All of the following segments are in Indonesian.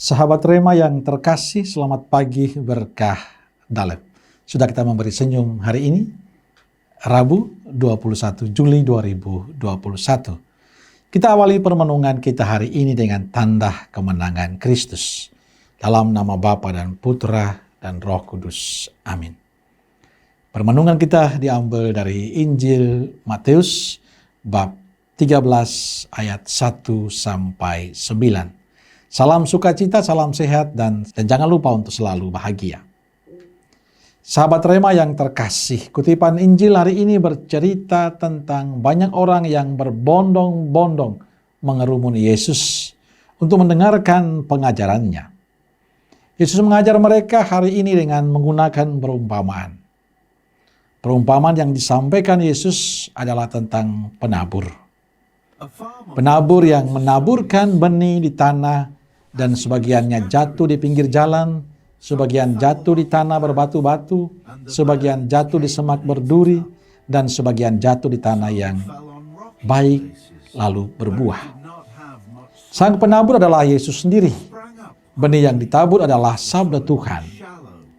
Sahabat Rema yang terkasih, selamat pagi berkah dalam. Sudah kita memberi senyum hari ini, Rabu 21 Juli 2021. Kita awali permenungan kita hari ini dengan tanda kemenangan Kristus. Dalam nama Bapa dan Putra dan Roh Kudus. Amin. Permenungan kita diambil dari Injil Matius bab 13 ayat 1 sampai 9. Salam sukacita, salam sehat, dan jangan lupa untuk selalu bahagia. Sahabat Rema yang terkasih, kutipan Injil hari ini bercerita tentang banyak orang yang berbondong-bondong mengerumuni Yesus untuk mendengarkan pengajarannya. Yesus mengajar mereka hari ini dengan menggunakan perumpamaan. Perumpamaan yang disampaikan Yesus adalah tentang penabur. Penabur yang menaburkan benih di tanah, dan sebagiannya jatuh di pinggir jalan, sebagian jatuh di tanah berbatu-batu, sebagian jatuh di semak berduri, dan sebagian jatuh di tanah yang baik lalu berbuah. Sang penabur adalah Yesus sendiri. Benih yang ditabur adalah sabda Tuhan.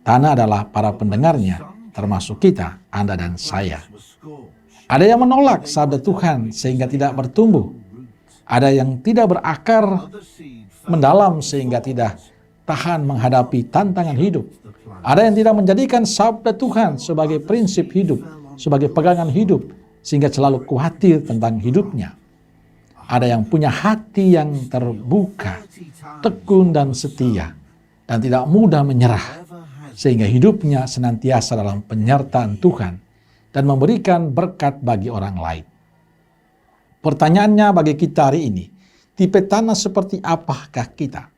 Tanah adalah para pendengarnya, termasuk kita, Anda dan saya. Ada yang menolak sabda Tuhan sehingga tidak bertumbuh. Ada yang tidak berakar mendalam sehingga tidak tahan menghadapi tantangan hidup. Ada yang tidak menjadikan sabda Tuhan sebagai prinsip hidup, sebagai pegangan hidup, sehingga selalu khawatir tentang hidupnya. Ada yang punya hati yang terbuka, tekun dan setia, dan tidak mudah menyerah, sehingga hidupnya senantiasa dalam penyertaan Tuhan dan memberikan berkat bagi orang lain. Pertanyaannya bagi kita hari ini, tipe tanah seperti apakah kita?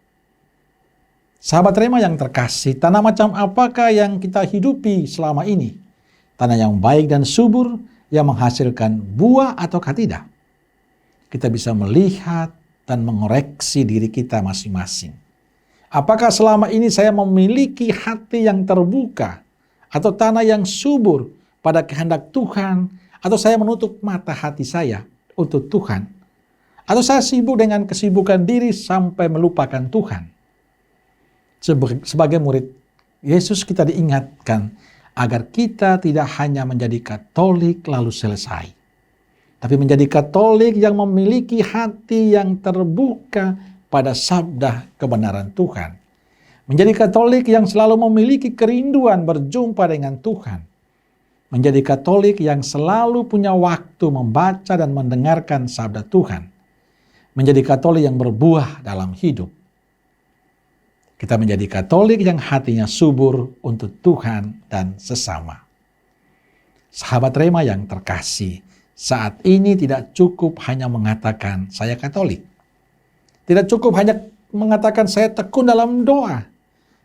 Sahabat Rema yang terkasih, tanah macam apakah yang kita hidupi selama ini? Tanah yang baik dan subur, yang menghasilkan buah ataukah tidak? Kita bisa melihat dan mengoreksi diri kita masing-masing. Apakah selama ini saya memiliki hati yang terbuka, atau tanah yang subur pada kehendak Tuhan, atau saya menutup mata hati saya untuk Tuhan? Atau saya sibuk dengan kesibukan diri sampai melupakan Tuhan? Sebagai murid Yesus kita diingatkan agar kita tidak hanya menjadi Katolik lalu selesai, tapi menjadi Katolik yang memiliki hati yang terbuka pada sabda kebenaran Tuhan. Menjadi Katolik yang selalu memiliki kerinduan berjumpa dengan Tuhan. Menjadi Katolik yang selalu punya waktu membaca dan mendengarkan sabda Tuhan. Menjadi Katolik yang berbuah dalam hidup. Kita menjadi Katolik yang hatinya subur untuk Tuhan dan sesama. Sahabat Rema yang terkasih, saat ini tidak cukup hanya mengatakan saya Katolik. Tidak cukup hanya mengatakan saya tekun dalam doa.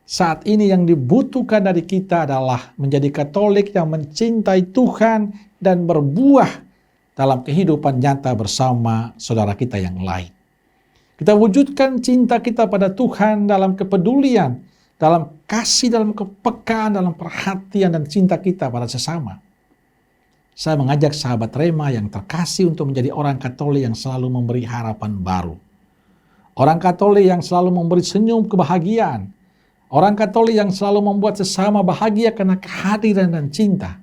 Saat ini yang dibutuhkan dari kita adalah menjadi Katolik yang mencintai Tuhan dan berbuah dalam kehidupan nyata bersama saudara kita yang lain. Kita wujudkan cinta kita pada Tuhan dalam kepedulian, dalam kasih, dalam kepekaan, dalam perhatian dan cinta kita pada sesama. Saya mengajak sahabat Rema yang terkasih untuk menjadi orang Katolik yang selalu memberi harapan baru. Orang Katolik yang selalu memberi senyum kebahagiaan. Orang Katolik yang selalu membuat sesama bahagia karena kehadiran dan cinta.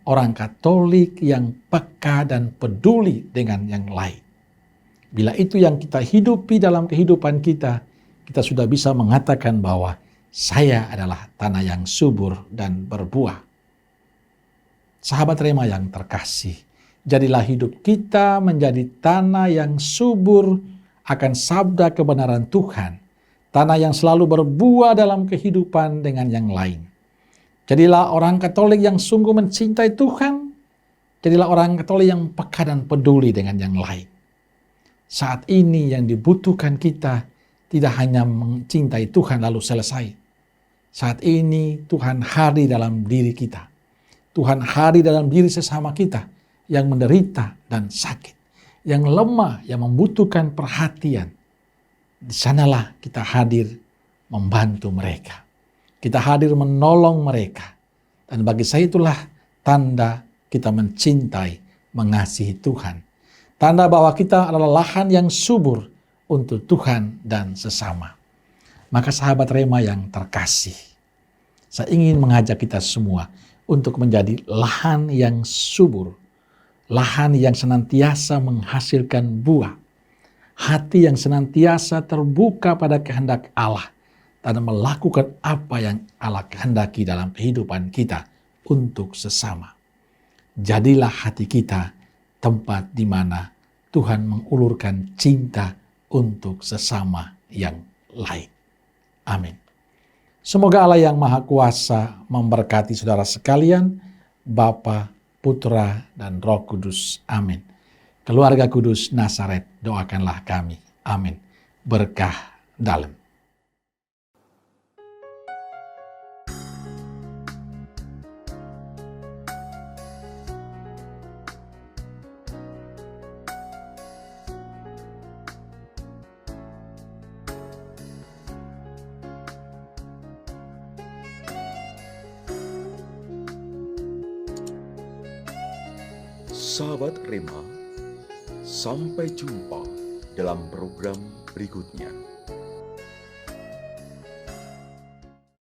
Orang Katolik yang peka dan peduli dengan yang lain. Bila itu yang kita hidupi dalam kehidupan kita, kita sudah bisa mengatakan bahwa saya adalah tanah yang subur dan berbuah. Sahabat Rema yang terkasih, jadilah hidup kita menjadi tanah yang subur akan sabda kebenaran Tuhan. Tanah yang selalu berbuah dalam kehidupan dengan yang lain. Jadilah orang Katolik yang sungguh mencintai Tuhan. Jadilah orang Katolik yang peka dan peduli dengan yang lain. Saat ini yang dibutuhkan kita tidak hanya mencintai Tuhan lalu selesai. Saat ini Tuhan hadir dalam diri kita. Tuhan hadir dalam diri sesama kita yang menderita dan sakit. Yang lemah, yang membutuhkan perhatian. Di sanalah kita hadir membantu mereka. Kita hadir menolong mereka. Dan bagi saya itulah tanda kita mencintai, mengasihi Tuhan. Tanda bahwa kita adalah lahan yang subur untuk Tuhan dan sesama. Maka sahabat Rema yang terkasih, saya ingin mengajak kita semua untuk menjadi lahan yang subur, lahan yang senantiasa menghasilkan buah, hati yang senantiasa terbuka pada kehendak Allah, dan melakukan apa yang Allah kehendaki dalam kehidupan kita untuk sesama. Jadilah hati kita tempat di mana Tuhan mengulurkan cinta untuk sesama yang lain. Amin. Semoga Allah yang Maha Kuasa memberkati saudara sekalian, Bapa, Putra, dan Roh Kudus. Amin. Keluarga Kudus Nazaret, doakanlah kami. Amin. Berkah dalam. Sahabat Rema, sampai jumpa dalam program berikutnya.